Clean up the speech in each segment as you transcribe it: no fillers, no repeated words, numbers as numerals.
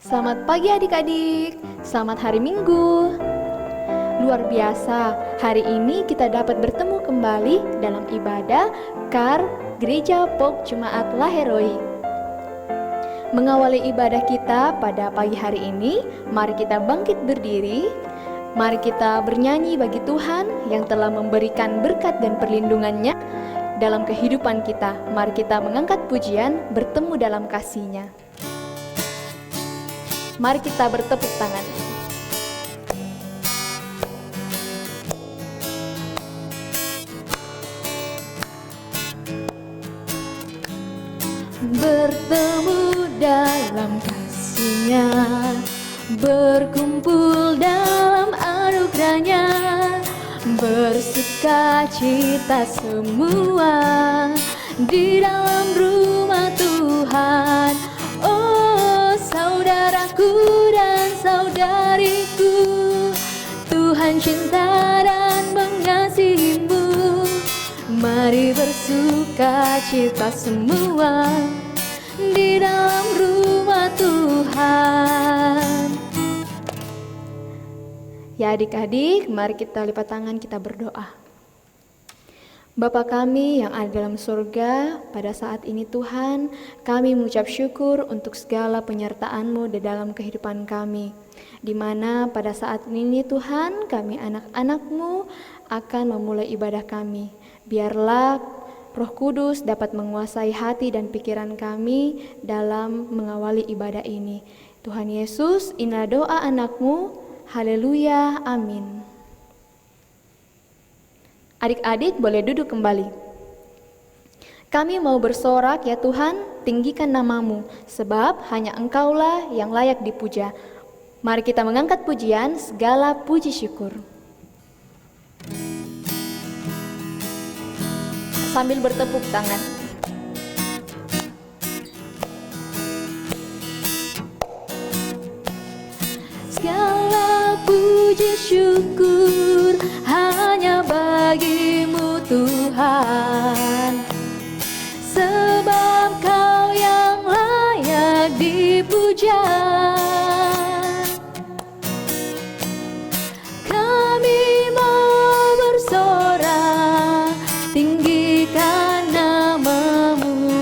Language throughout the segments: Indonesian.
Selamat pagi adik-adik, selamat hari Minggu. Luar biasa, hari ini kita dapat bertemu kembali dalam ibadah KAR Gereja Pok Jemaat Laheroi. Mengawali ibadah kita pada pagi hari ini, mari kita bangkit berdiri. Mari kita bernyanyi bagi Tuhan yang telah memberikan berkat dan perlindungannya dalam kehidupan kita. Mari kita mengangkat pujian, bertemu dalam kasih-Nya. Mari kita bertepuk tangan. Bertemu dalam kasih-Nya, berkumpul dalam anugerah-Nya, bersuka cita semua di dalam rumah Tuhan. Oh saudaraku dan saudariku, Tuhan cinta dan mengasihimu. Mari bersuka cita semua di dalam rumah Tuhan. Ya adik-adik, mari kita lipat tangan, kita berdoa. Bapa kami yang ada dalam surga, pada saat ini Tuhan, kami mengucap syukur untuk segala penyertaan-Mu di dalam kehidupan kami. Di mana pada saat ini Tuhan, kami anak-anak-Mu akan memulai ibadah kami. Biarlah Roh Kudus dapat menguasai hati dan pikiran kami dalam mengawali ibadah ini. Tuhan Yesus, inilah doa anak-Mu. Haleluya, amin. Adik-adik boleh duduk kembali. Kami mau bersorak, ya Tuhan, tinggikan nama-Mu, sebab hanya Engkaulah yang layak dipuja. Mari kita mengangkat pujian, segala puji syukur. Sambil bertepuk tangan. Segala puji syukur hanya bagi-Mu Tuhan, sebab Kau yang layak dipuja. Kami mau bersorak, tinggikan nama-Mu.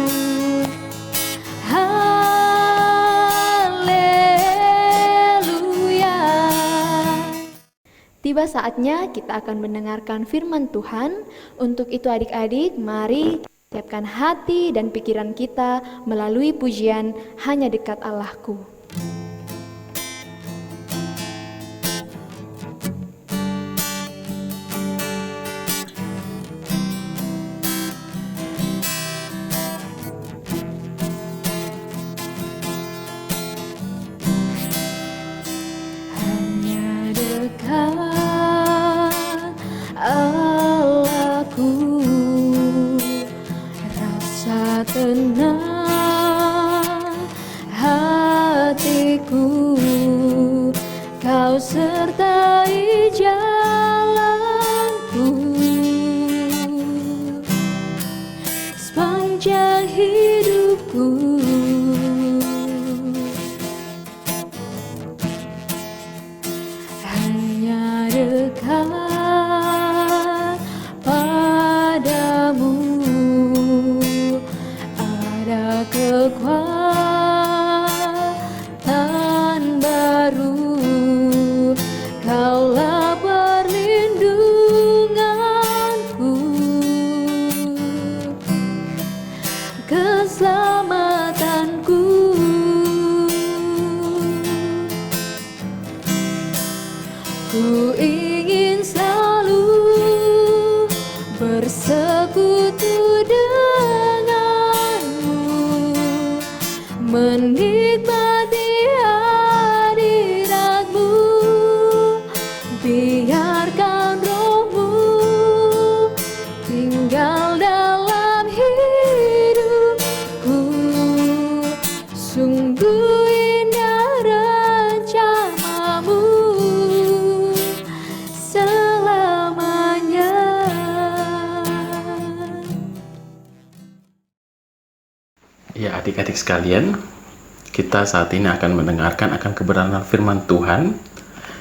Tiba saatnya kita akan mendengarkan firman Tuhan. Untuk itu adik-adik, mari siapkan hati dan pikiran kita melalui pujian Hanya Dekat Allahku. Hanya dekat Allahku, rasa tenang hatiku. Kau sertai jalanku sepanjang hidupku. Hanya dekat padamu ada kekuatan baru. Kaulah perlindunganku, keselamatanku. Ku ingin selalu bersekutu denganmu, menikmati hadirat-Mu. Biarkan Roh-Mu tinggal dalam hidupku. Sungguh indah rencana-Mu selamanya. Ya adik-adik sekalian, kita saat ini akan mendengarkan akan kebenaran firman Tuhan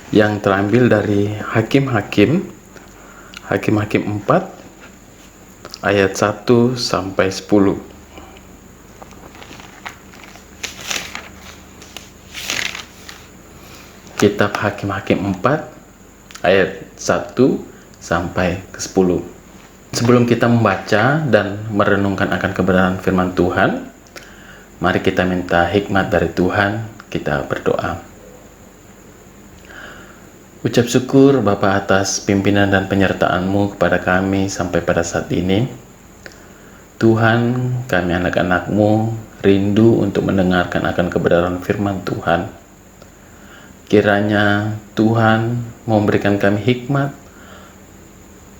yang terambil dari Hakim-Hakim 4 ayat 1 sampai 10. Kitab Hakim-Hakim 4 ayat 1 sampai ke 10. Sebelum kita membaca dan merenungkan akan kebenaran firman Tuhan, mari kita minta hikmat dari Tuhan, kita berdoa. Ucap syukur Bapa atas pimpinan dan penyertaan-Mu kepada kami sampai pada saat ini. Tuhan, kami anak-anak-Mu rindu untuk mendengarkan akan kebenaran firman Tuhan. Kiranya Tuhan memberikan kami hikmat,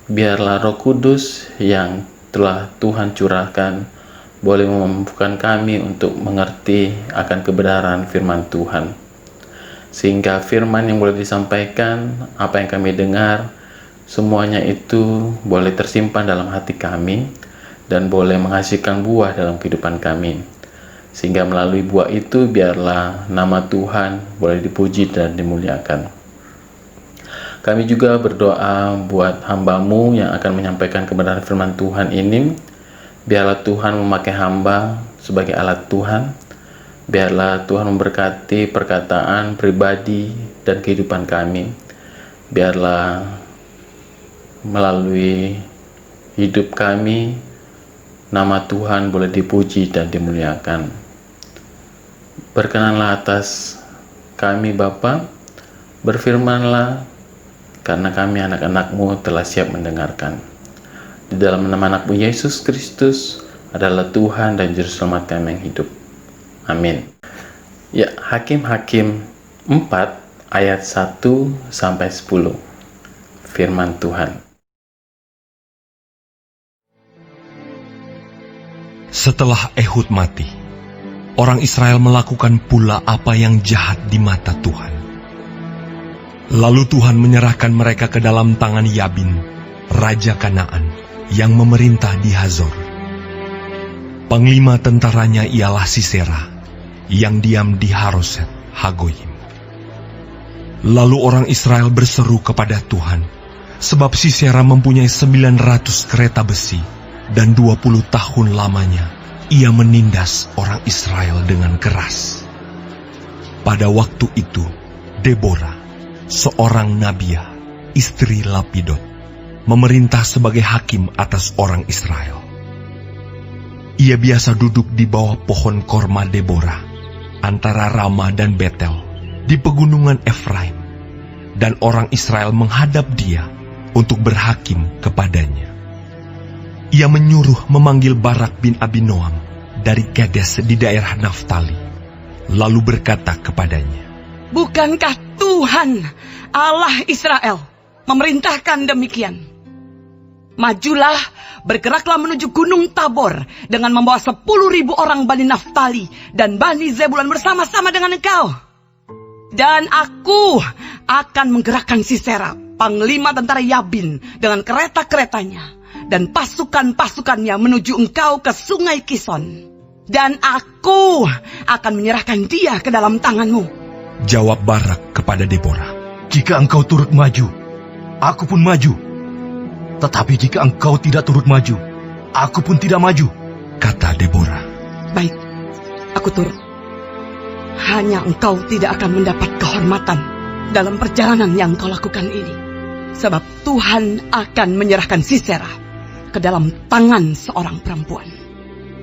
biarlah Roh Kudus yang telah Tuhan curahkan boleh memampukan kami untuk mengerti akan kebenaran firman Tuhan. Sehingga firman yang boleh disampaikan, apa yang kami dengar, semuanya itu boleh tersimpan dalam hati kami dan boleh menghasilkan buah dalam kehidupan kami. Sehingga melalui buah itu biarlah nama Tuhan boleh dipuji dan dimuliakan. Kami juga berdoa buat hamba-Mu yang akan menyampaikan kebenaran firman Tuhan ini. Biarlah Tuhan memakai hamba sebagai alat Tuhan. Biarlah Tuhan memberkati perkataan pribadi dan kehidupan kami. Biarlah melalui hidup kami, nama Tuhan boleh dipuji dan dimuliakan. Berkenanlah atas kami Bapa, berfirmanlah, karena kami anak-anak-Mu telah siap mendengarkan. Di dalam nama anak-Mu Yesus Kristus adalah Tuhan dan Juru Selamat kami yang hidup. Amin. Ya, Hakim-Hakim 4 ayat 1 sampai 10. Firman Tuhan. Setelah Ehud mati, orang Israel melakukan pula apa yang jahat di mata Tuhan. Lalu Tuhan menyerahkan mereka ke dalam tangan Yabin, Raja Kanaan, yang memerintah di Hazor. Panglima tentaranya ialah Sisera, yang diam di Haroset Hagoyim. Lalu orang Israel berseru kepada Tuhan, sebab Sisera mempunyai 900 kereta besi, dan 20 tahun lamanya ia menindas orang Israel dengan keras. Pada waktu itu, Deborah, seorang Nabiah, istri Lapidot, memerintah sebagai hakim atas orang Israel. Ia biasa duduk di bawah pohon korma Deborah, antara Rama dan Betel, di pegunungan Efraim, dan orang Israel menghadap dia untuk berhakim kepadanya. Ia menyuruh memanggil Barak bin Abinoam dari Kedes di daerah Naftali, lalu berkata kepadanya, "Bukankah Tuhan Allah Israel memerintahkan demikian? Majulah, bergeraklah menuju Gunung Tabor dengan membawa 10.000 orang Bani Naftali dan Bani Zebulun bersama-sama dengan engkau. Dan aku akan menggerakkan Sisera, panglima tentara Yabin, dengan kereta-keretanya dan pasukan-pasukannya menuju engkau ke sungai Kison. Dan aku akan menyerahkan dia ke dalam tanganmu." Jawab Barak kepada Deborah, "Jika engkau turut maju, aku pun maju. Tetapi jika engkau tidak turut maju, aku pun tidak maju." kata Deborah. "Baik, aku turut. Hanya engkau tidak akan mendapat kehormatan dalam perjalanan yang kau lakukan ini. Sebab Tuhan akan menyerahkan Sisera ke dalam tangan seorang perempuan."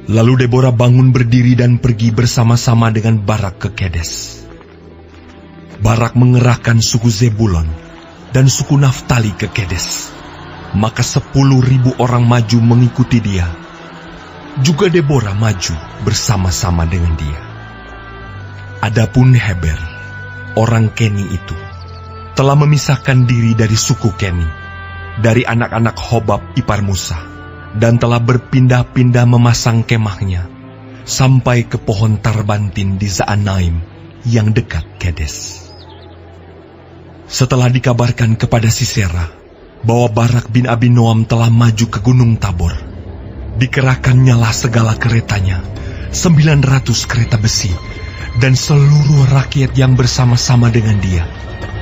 Lalu Deborah bangun berdiri dan pergi bersama-sama dengan Barak ke Kedes. Barak mengerahkan suku Zebulon dan suku Naftali ke Kedes. Maka 10.000 orang maju mengikuti dia. Juga Deborah maju bersama-sama dengan dia. Adapun Heber, orang Keni itu, telah memisahkan diri dari suku Keni, dari anak-anak Hobab ipar Musa, dan telah berpindah-pindah memasang kemahnya sampai ke pohon Tarbantin di Zaanaim yang dekat Kedes. Setelah dikabarkan kepada Sisera bahwa Barak bin Abinoam telah maju ke Gunung Tabor, dikerahkannyalah segala keretanya, 900 kereta besi, dan seluruh rakyat yang bersama-sama dengan dia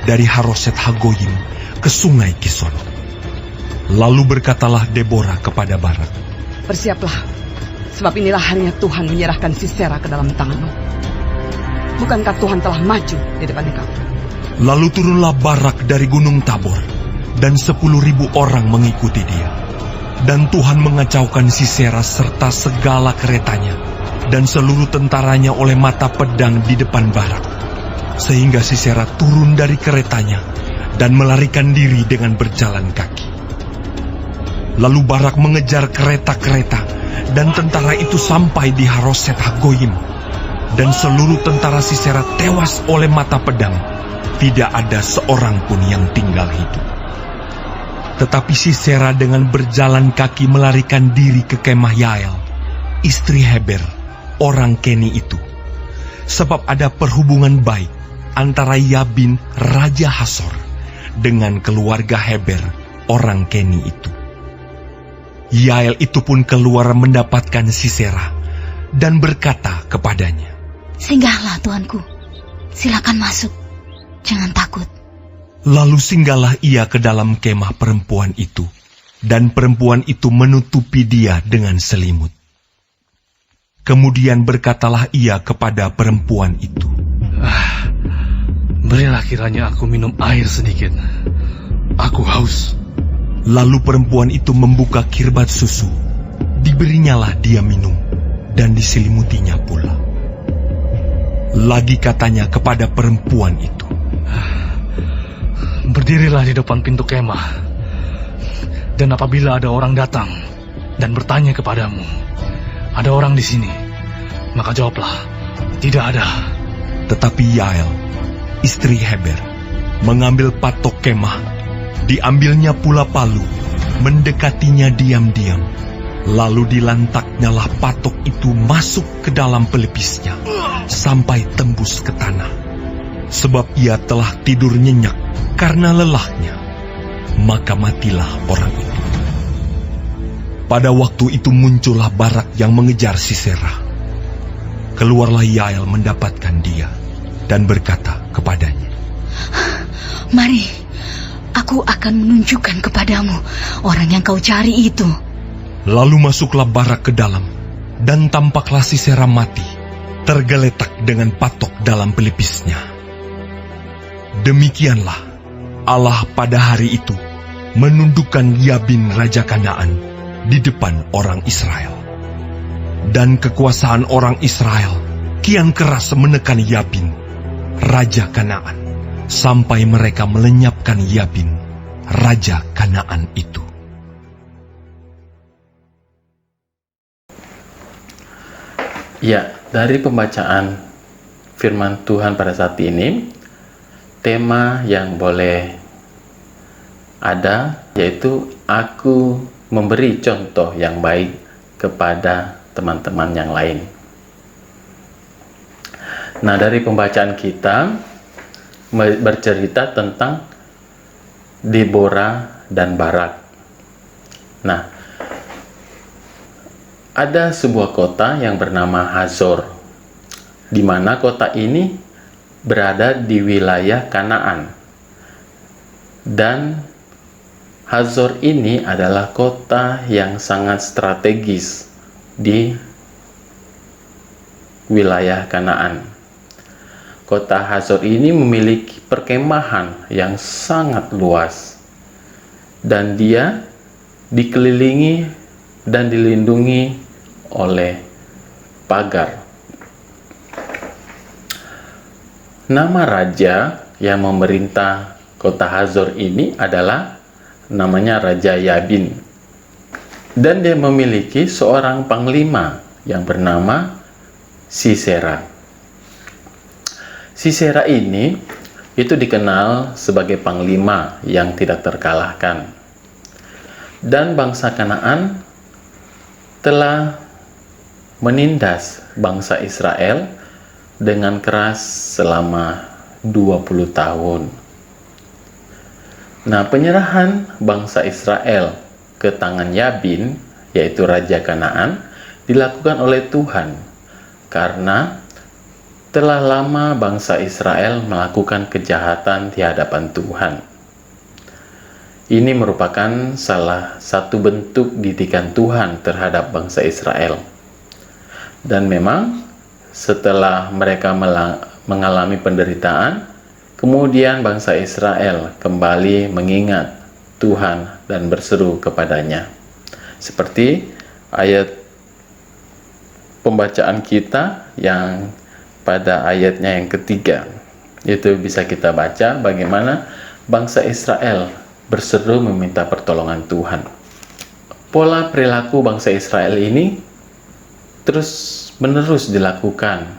dari Haroset Hagoyim ke sungai Kison. Lalu berkatalah Deborah kepada Barak, Bersiaplah, sebab inilah harinya Tuhan menyerahkan Sisera ke dalam tanganmu. Bukankah Tuhan telah maju di depan engkau? Lalu turunlah Barak dari gunung Tabor, dan 10.000 orang mengikuti dia. Dan Tuhan mengacaukan Sisera serta segala keretanya, dan seluruh tentaranya oleh mata pedang di depan Barak. Sehingga Sisera turun dari keretanya, dan melarikan diri dengan berjalan kaki. Lalu Barak mengejar kereta-kereta, dan tentara itu sampai di Haroset Hagoyim. Dan seluruh tentara Sisera tewas oleh mata pedang. Tidak ada seorang pun yang tinggal hidup. Tetapi Sisera dengan berjalan kaki melarikan diri ke kemah Yael, istri Heber, orang Keni itu. Sebab ada perhubungan baik antara Yabin, Raja Hasor, dengan keluarga Heber, orang Keni itu. Yael itu pun keluar mendapatkan Sisera, dan berkata kepadanya, Singgahlah tuanku, silakan masuk, jangan takut. Lalu singgahlah ia ke dalam kemah perempuan itu, dan perempuan itu menutupi dia dengan selimut. Kemudian berkatalah ia kepada perempuan itu, Berilah kiranya aku minum air sedikit. Aku haus. Lalu perempuan itu membuka kirbat susu, diberinyalah dia minum, dan diselimutinya pula. Lagi katanya kepada perempuan itu, Berdirilah di depan pintu kemah. Dan apabila ada orang datang dan bertanya kepadamu, ada orang di sini, maka jawablah, tidak ada. Tetapi Yael, istri Heber, mengambil patok kemah, diambilnya pula palu, mendekatinya diam-diam. Lalu dilantaknyalah patok itu masuk ke dalam pelepisnya, sampai tembus ke tanah. Sebab ia telah tidur nyenyak karena lelahnya. Maka matilah orang itu. Pada waktu itu muncullah Barak yang mengejar Sisera. Keluarlah Yael mendapatkan dia, dan berkata kepadanya, Mari, aku akan menunjukkan kepadamu orang yang kau cari itu. Lalu masuklah Barak ke dalam, dan tampaklah Sisera mati, tergeletak dengan patok dalam pelipisnya. Demikianlah Allah pada hari itu menundukkan Yabin Raja Kanaan di depan orang Israel. Dan kekuasaan orang Israel kian keras menekan Yabin, Raja Kanaan, sampai mereka melenyapkan Yabin, Raja Kanaan itu. Ya, dari pembacaan firman Tuhan pada saat ini, tema yang boleh ada yaitu aku memberi contoh yang baik kepada teman-teman yang lain. Nah, dari pembacaan kita bercerita tentang Deborah dan Barak. Nah, ada sebuah kota yang bernama Hazor, di mana kota ini berada di wilayah Kanaan. Dan Hazor ini adalah kota yang sangat strategis di wilayah Kanaan. Kota Hazor ini memiliki perkemahan yang sangat luas, dan dia dikelilingi dan dilindungi oleh pagar. Nama raja yang memerintah kota Hazor ini adalah namanya Raja Yabin. Dan dia memiliki seorang panglima yang bernama Sisera. Sisera ini itu dikenal sebagai panglima yang tidak terkalahkan. Dan bangsa Kanaan telah menindas bangsa Israel dengan keras selama 20 tahun. Nah, penyerahan bangsa Israel ke tangan Yabin, yaitu Raja Kanaan, dilakukan oleh Tuhan karena telah lama bangsa Israel melakukan kejahatan di hadapan Tuhan. Ini merupakan salah satu bentuk didikan Tuhan terhadap bangsa Israel. Dan memang setelah mereka mengalami penderitaan, kemudian bangsa Israel kembali mengingat Tuhan dan berseru kepadanya. Seperti ayat pembacaan kita yang pada ayatnya yang ketiga, itu bisa kita baca bagaimana bangsa Israel berseru meminta pertolongan Tuhan. Pola perilaku bangsa Israel ini terus menerus dilakukan.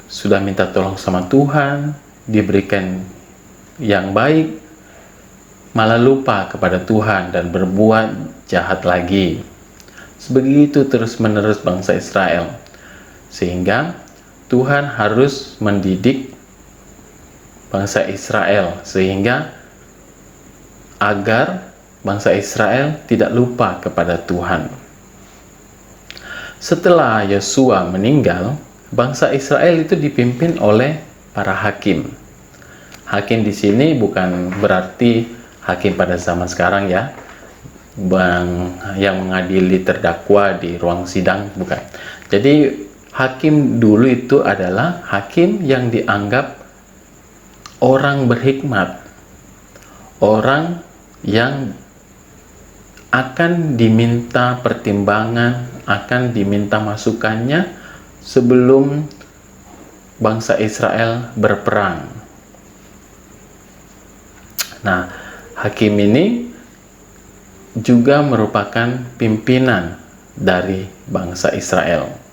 Sudah minta tolong sama Tuhan, diberikan yang baik, malah lupa kepada Tuhan dan berbuat jahat lagi. Begitu terus menerus bangsa Israel, sehingga Tuhan harus mendidik bangsa Israel sehingga agar bangsa Israel tidak lupa kepada Tuhan. Setelah Yosua meninggal, bangsa Israel itu dipimpin oleh para hakim. Hakim di sini bukan berarti hakim pada zaman sekarang ya, yang mengadili terdakwa di ruang sidang, bukan. Jadi hakim dulu itu adalah hakim yang dianggap orang berhikmat, orang yang akan diminta pertimbangan, akan diminta masukannya sebelum bangsa Israel berperang. Nah, hakim ini juga merupakan pimpinan dari bangsa Israel.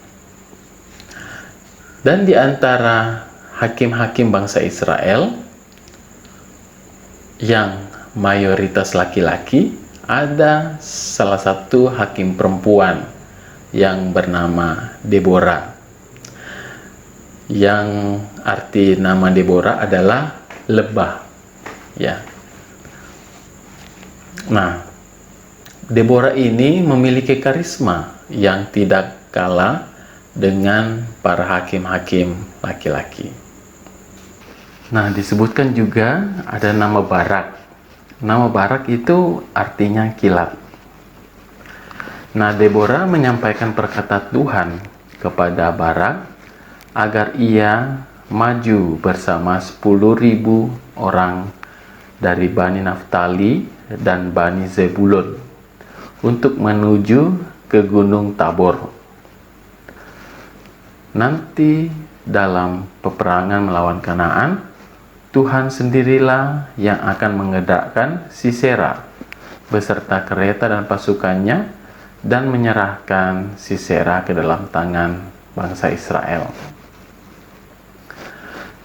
Dan di antara hakim-hakim bangsa Israel yang mayoritas laki-laki, ada salah satu hakim perempuan yang bernama Deborah. Yang arti nama Deborah adalah lebah, ya. Nah, Deborah ini memiliki karisma yang tidak kalah dengan para hakim-hakim laki-laki. Nah, disebutkan juga ada nama Barak. Nama Barak itu artinya kilat. Nah, Deborah menyampaikan perkataan Tuhan kepada Barak agar ia maju bersama 10.000 orang dari Bani Naftali dan Bani Zebulun untuk menuju ke Gunung Tabor. Nanti dalam peperangan melawan Kanaan, Tuhan sendirilah yang akan mengedakkan Sisera beserta kereta dan pasukannya dan menyerahkan Sisera ke dalam tangan bangsa Israel.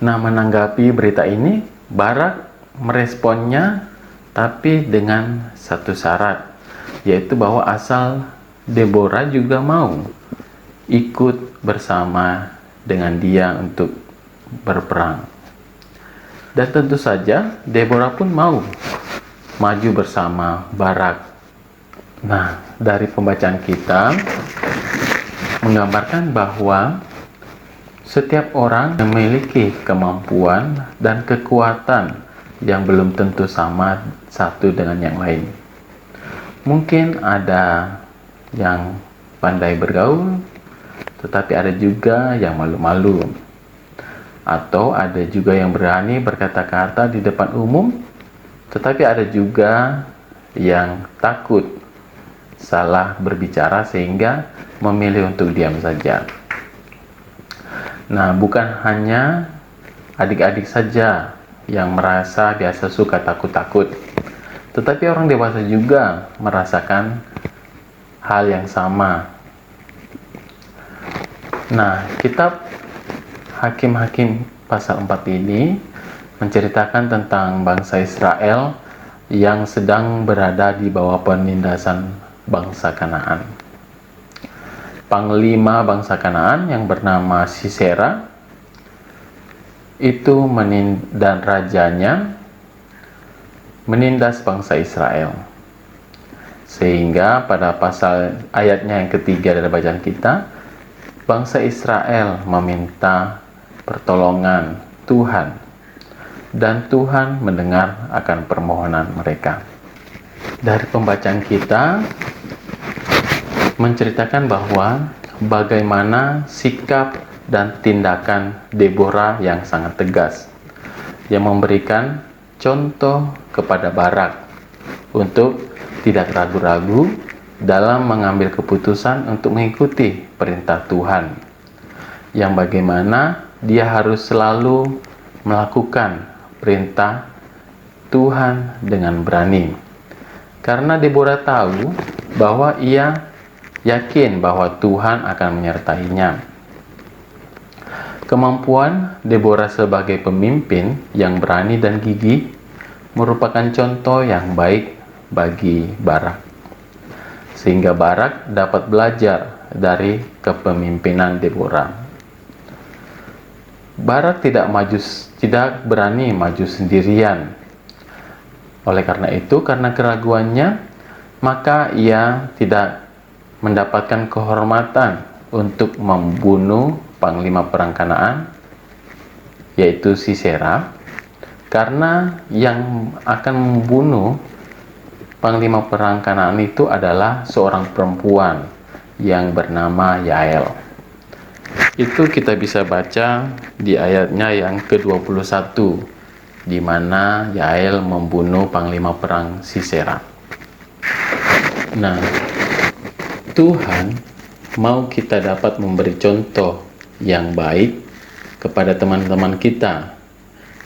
Nah, menanggapi berita ini, Barak meresponnya tapi dengan satu syarat, yaitu bahwa asal Deborah juga mau ikut bersama dengan dia untuk berperang. Dan tentu saja Deborah pun mau maju bersama Barak. Nah, dari pembacaan kita menggambarkan bahwa setiap orang memiliki kemampuan dan kekuatan yang belum tentu sama satu dengan yang lain. Mungkin ada yang pandai bergaul, tetapi ada juga yang malu-malu. Atau ada juga yang berani berkata-kata di depan umum, tetapi ada juga yang takut salah berbicara sehingga memilih untuk diam saja. Nah, bukan hanya adik-adik saja yang merasa biasa suka takut-takut, tetapi orang dewasa juga merasakan hal yang sama. Nah, kitab Hakim-Hakim pasal 4 ini menceritakan tentang bangsa Israel yang sedang berada di bawah penindasan bangsa Kanaan. Panglima bangsa Kanaan yang bernama Sisera itu dan rajanya menindas bangsa Israel. Sehingga pada pasal ayatnya yang ketiga dari bacaan kita, bangsa Israel meminta pertolongan Tuhan, dan Tuhan mendengar akan permohonan mereka. Dari pembacaan kita menceritakan bahwa bagaimana sikap dan tindakan Deborah yang sangat tegas, yang memberikan contoh kepada Barak untuk tidak ragu-ragu dalam mengambil keputusan untuk mengikuti perintah Tuhan, yang bagaimana dia harus selalu melakukan perintah Tuhan dengan berani. Karena Deborah tahu bahwa ia yakin bahwa Tuhan akan menyertainya. Kemampuan Deborah sebagai pemimpin yang berani dan gigih merupakan contoh yang baik bagi Barak, sehingga Barak dapat belajar dari kepemimpinan Deborah. Barak tidak berani maju sendirian. Oleh karena itu, karena keraguannya, maka ia tidak mendapatkan kehormatan untuk membunuh panglima perang Kanaan, yaitu Sisera, karena yang akan membunuh panglima perang Kanaan itu adalah seorang perempuan yang bernama Yael. Itu kita bisa baca di ayatnya yang ke-21, di mana Yael membunuh panglima perang Sisera. Nah, Tuhan mau kita dapat memberi contoh yang baik kepada teman-teman kita,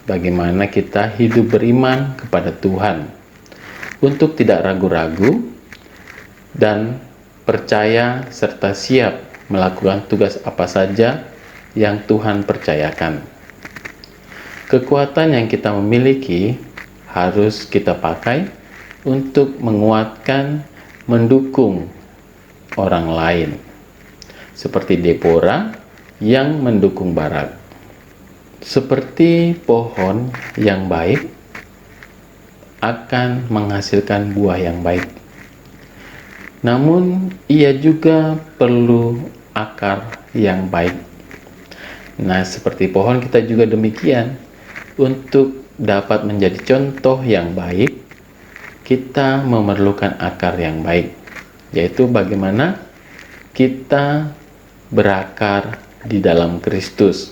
bagaimana kita hidup beriman kepada Tuhan, untuk tidak ragu-ragu dan percaya serta siap melakukan tugas apa saja yang Tuhan percayakan. Kekuatan yang kita miliki harus kita pakai untuk menguatkan, mendukung orang lain, seperti Deborah yang mendukung Barak. Seperti pohon yang baik akan menghasilkan buah yang baik, namun ia juga perlu akar yang baik. Nah, seperti pohon kita juga demikian. Untuk dapat menjadi contoh yang baik, kita memerlukan akar yang baik, yaitu bagaimana kita berakar di dalam Kristus.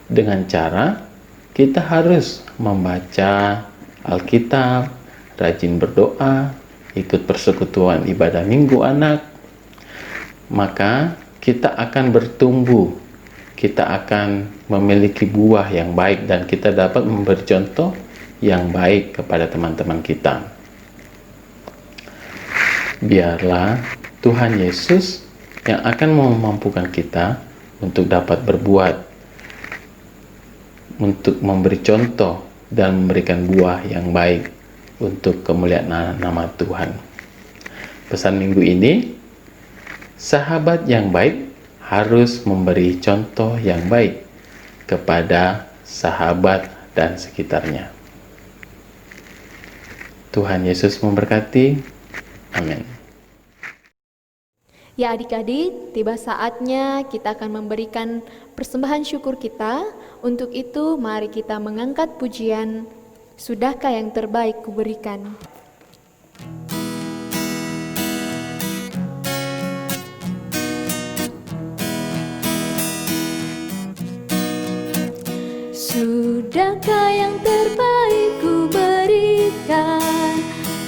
Dengan cara kita harus membaca Alkitab, rajin berdoa, ikut persekutuan ibadah Minggu Anak, maka kita akan bertumbuh, kita akan memiliki buah yang baik, dan kita dapat memberi contoh yang baik kepada teman-teman kita. Biarlah Tuhan Yesus yang akan memampukan kita untuk dapat berbuat, untuk memberi contoh dan memberikan buah yang baik untuk kemuliaan nama Tuhan. Pesan minggu ini, sahabat yang baik harus memberi contoh yang baik kepada sahabat dan sekitarnya. Tuhan Yesus memberkati. Amin. Ya adik-adik, tiba saatnya kita akan memberikan persembahan syukur kita. Untuk itu, mari kita mengangkat pujian, Sudahkah yang terbaik kuberikan? Sudahkah yang terbaik kuberikan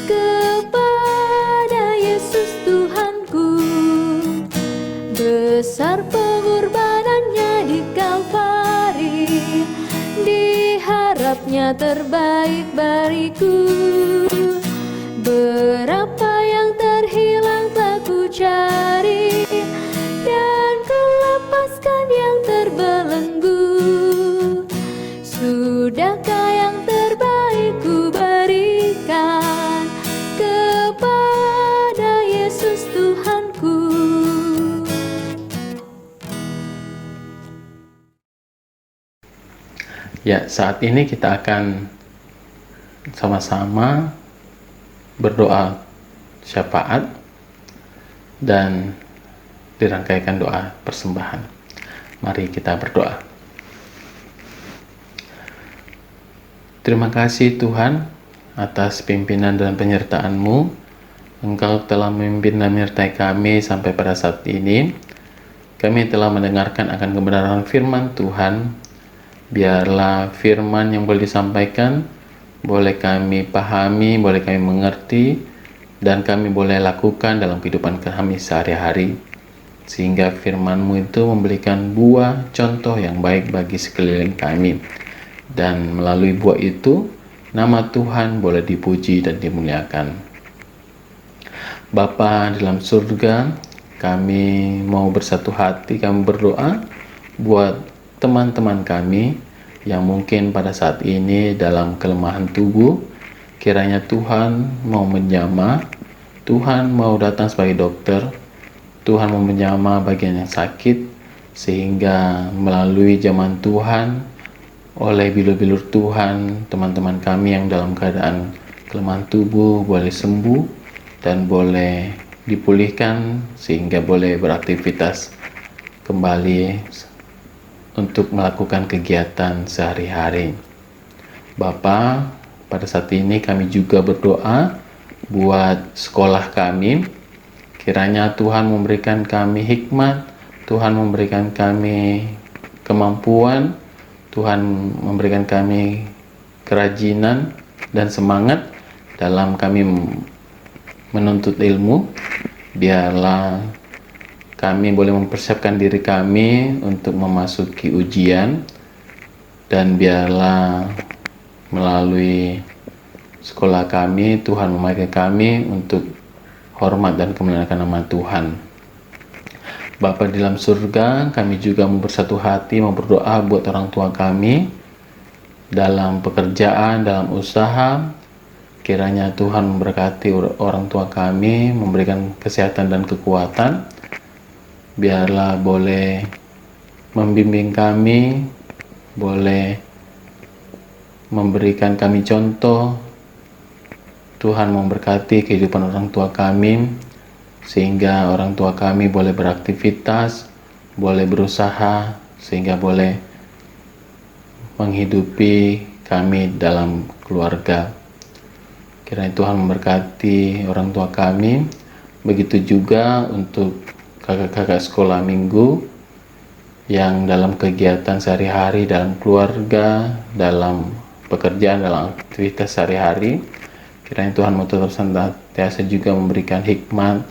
kepada Yesus Tuhanku? Besar pengorbanannya di Kalvari, diharapnya terbaik bariku. Berapa yang terhilang tak ku cari, dan ku lepaskan yang terbelenggu. Sudahkah yang terbaik ku berikan kepada Yesus Tuhanku? Ya, saat ini kita akan sama-sama berdoa syafaat dan dirangkaikan doa persembahan. Mari kita berdoa. Terima kasih Tuhan atas pimpinan dan penyertaan-Mu. Engkau telah memimpin dan menyertai kami sampai pada saat ini. Kami telah mendengarkan akan kebenaran firman Tuhan. Biarlah firman yang boleh disampaikan, boleh kami pahami, boleh kami mengerti, dan kami boleh lakukan dalam kehidupan kami sehari-hari. Sehingga firman-Mu itu memberikan buah contoh yang baik bagi sekeliling kami. Dan melalui buah itu, nama Tuhan boleh dipuji dan dimuliakan. Bapa dalam surga, kami mau bersatu hati, kami berdoa buat teman-teman kami yang mungkin pada saat ini dalam kelemahan tubuh. Kiranya Tuhan mau menjamah, Tuhan mau datang sebagai dokter, Tuhan mau menjamah bagian yang sakit, sehingga melalui zaman Tuhan, oleh bilur-bilur Tuhan, teman-teman kami yang dalam keadaan kelemahan tubuh boleh sembuh dan boleh dipulihkan sehingga boleh beraktivitas kembali untuk melakukan kegiatan sehari-hari. Bapa, pada saat ini kami juga berdoa buat sekolah kami. Kiranya Tuhan memberikan kami hikmat, Tuhan memberikan kami kemampuan, Tuhan memberikan kami kerajinan dan semangat dalam kami menuntut ilmu. Biarlah kami boleh mempersiapkan diri kami untuk memasuki ujian, dan biarlah melalui sekolah kami Tuhan memakai kami untuk hormat dan kemuliaan nama Tuhan. Bapa di dalam surga, kami juga mau bersatu hati, mau berdoa buat orang tua kami dalam pekerjaan, dalam usaha. Kiranya Tuhan memberkati orang tua kami, memberikan kesehatan dan kekuatan. Biarlah boleh membimbing kami, boleh memberikan kami contoh. Tuhan memberkati kehidupan orang tua kami, sehingga orang tua kami boleh beraktivitas, boleh berusaha, sehingga boleh menghidupi kami dalam keluarga. Kiranya Tuhan memberkati orang tua kami. Begitu juga untuk kakak-kakak sekolah minggu yang dalam kegiatan sehari-hari, dalam keluarga, dalam pekerjaan, dalam aktivitas sehari-hari. Kiranya Tuhan mau tetap senantiasa juga memberikan hikmat,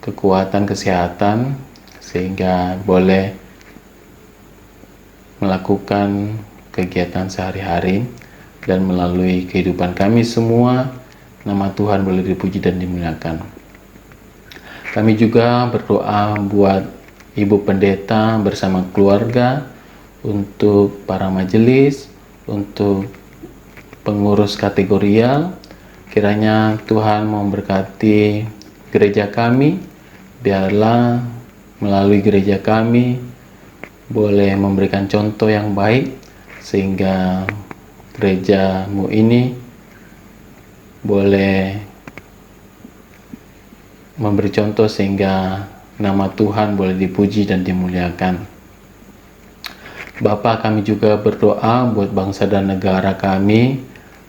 kekuatan, kesehatan, sehingga boleh melakukan kegiatan sehari-hari, dan melalui kehidupan kami semua nama Tuhan boleh dipuji dan dimuliakan. Kami juga berdoa buat Ibu Pendeta bersama keluarga, untuk para majelis, untuk pengurus kategorial. Kiranya Tuhan memberkati gereja kami. Biarlah melalui gereja kami boleh memberikan contoh yang baik, sehingga gereja-Mu ini boleh memberi contoh sehingga nama Tuhan boleh dipuji dan dimuliakan. Bapa, kami juga berdoa buat bangsa dan negara kami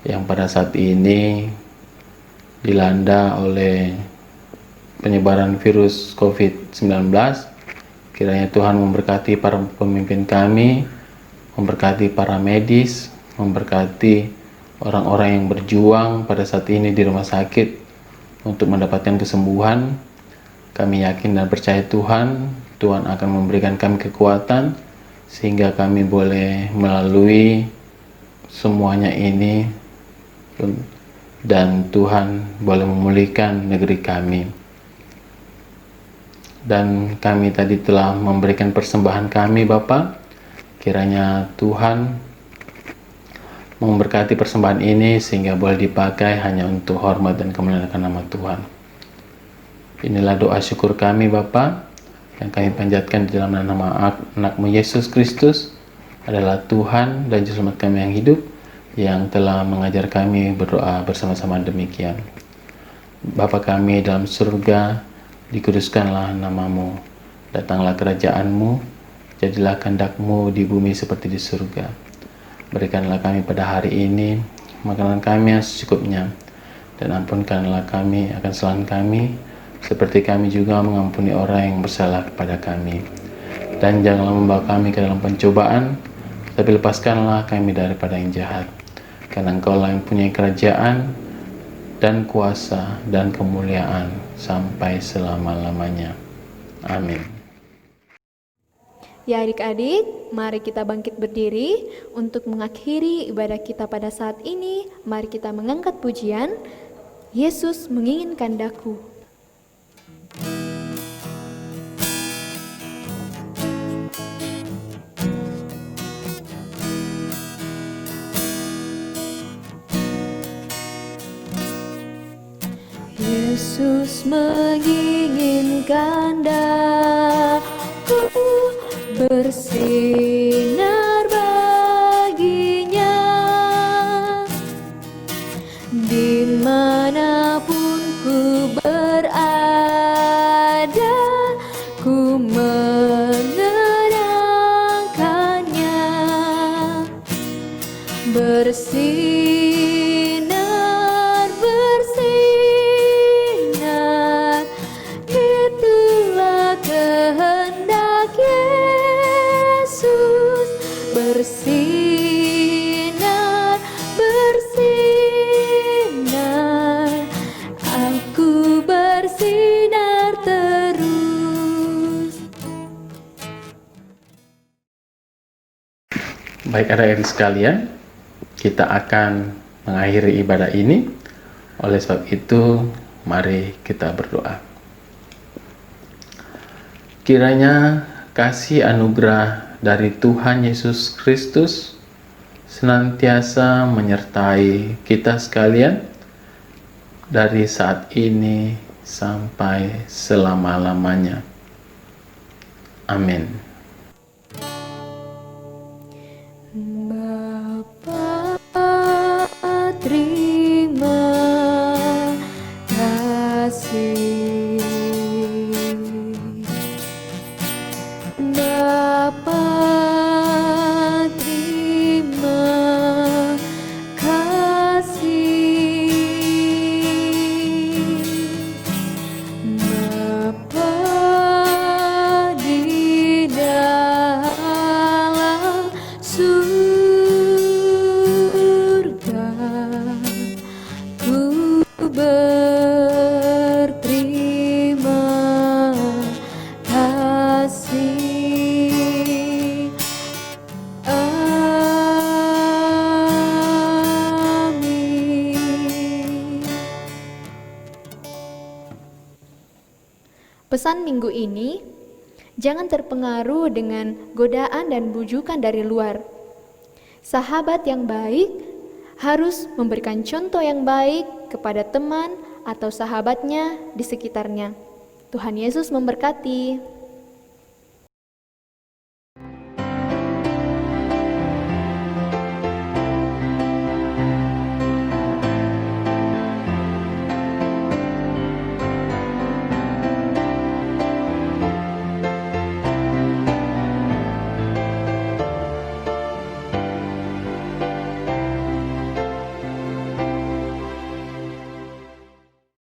yang pada saat ini dilanda oleh penyebaran virus COVID-19. Kiranya Tuhan memberkati para pemimpin kami, memberkati para medis, memberkati orang-orang yang berjuang pada saat ini di rumah sakit untuk mendapatkan kesembuhan. Kami yakin dan percaya Tuhan akan memberikan kami kekuatan sehingga kami boleh melalui semuanya ini, dan Tuhan boleh memulihkan negeri kami. Dan kami tadi telah memberikan persembahan kami, Bapa. Kiranya Tuhan memberkati persembahan ini sehingga boleh dipakai hanya untuk hormat dan kemuliaan nama Tuhan. Inilah doa syukur kami, Bapa, yang kami panjatkan di dalam nama anak-Mu Yesus Kristus adalah Tuhan dan Juru Selamat kami yang hidup, yang telah mengajar kami berdoa bersama-sama demikian. Bapa kami dalam surga, dikuduskanlah nama-Mu, datanglah kerajaan-Mu, jadilah kehendak-Mu di bumi seperti di surga. Berikanlah kami pada hari ini makanan kami yang secukupnya, dan ampunkanlah kami akan kesalahan kami, seperti kami juga mengampuni orang yang bersalah kepada kami. Dan janganlah membawa kami ke dalam pencobaan, tapi lepaskanlah kami daripada yang jahat. Karena Engkau-lah yang punya kerajaan, dan kuasa, dan kemuliaan, sampai selama-lamanya. Amin. Ya adik-adik, mari kita bangkit berdiri untuk mengakhiri ibadah kita pada saat ini. Mari kita mengangkat pujian, Yesus menginginkan daku. Yesus menginginkan daku bersinar baginya, dimanapun ku berada, ku mengenangkannya. Bersinar, bersinar, itulah kehendak Yesus. Bersinar, bersinar, aku bersinar terus. Baik adik-adik sekalian, kita akan mengakhiri ibadah ini. Oleh sebab itu, mari kita berdoa. Kiranya kasih anugerah dari Tuhan Yesus Kristus senantiasa menyertai kita sekalian dari saat ini sampai selama-lamanya. Amin. Bapa, terima kasih. Bapa, terima kasih. Bapa di dalam surga, ku berterima kasih. Amin. Pesan minggu ini, jangan terpengaruh dengan godaan dan bujukan dari luar. Sahabat yang baik harus memberikan contoh yang baik kepada teman atau sahabatnya di sekitarnya. Tuhan Yesus memberkati.